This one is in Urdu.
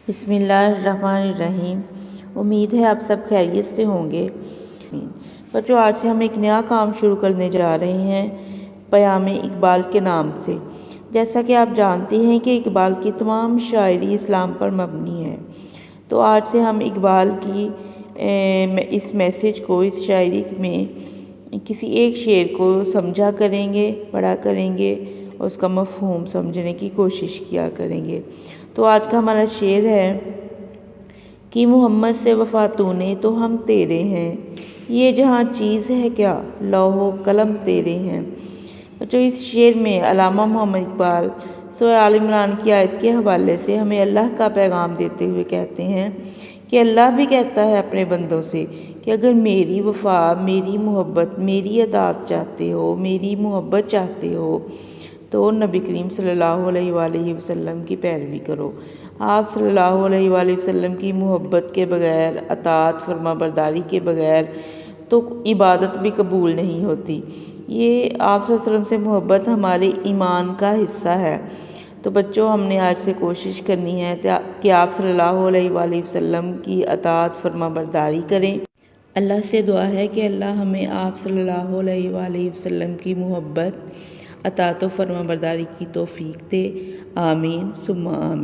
بسم اللہ الرحمن الرحیم۔ امید ہے آپ سب خیریت سے ہوں گے۔ بچوں، آج سے ہم ایک نیا کام شروع کرنے جا رہے ہیں پیام اقبال کے نام سے۔ جیسا کہ آپ جانتے ہیں کہ اقبال کی تمام شاعری اسلام پر مبنی ہے، تو آج سے ہم اقبال کی اس میسیج کو، اس شاعری میں کسی ایک شعر کو سمجھا کریں گے، پڑھا کریں گے اور اس کا مفہوم سمجھنے کی کوشش کیا کریں گے۔ تو آج کا ہمارا شعر ہے کہ محمد سے وفا تو نے تو ہم تیرے ہیں، یہ جہاں چیز ہے کیا لوح و قلم تیرے ہیں۔ بچوں، اس شعر میں علامہ محمد اقبال سورہ آل عمران کی آیت کے حوالے سے ہمیں اللہ کا پیغام دیتے ہوئے کہتے ہیں کہ اللہ بھی کہتا ہے اپنے بندوں سے کہ اگر میری وفا، میری محبت، میری اطاعت چاہتے ہو، میری محبت چاہتے ہو تو نبی کریم صلی اللہ علیہ وآلہ وسلم کی پیروی کرو۔ آپ صلی اللہ علیہ وآلہ وسلم کی محبت کے بغیر، اطاعت فرما برداری کے بغیر تو عبادت بھی قبول نہیں ہوتی۔ یہ آپ صلی اللہ علیہ وسلم سے محبت ہمارے ایمان کا حصہ ہے۔ تو بچوں، ہم نے آج سے کوشش کرنی ہے کہ آپ صلی اللہ علیہ وآلہ وسلم کی اطاعت فرما برداری کریں۔ اللہ سے دعا ہے کہ اللہ ہمیں آپ صلی اللہ علیہ وآلہ وسلم کی محبت، اطاعت و فرما برداری کی توفیق دے۔ آمین ثم آمین۔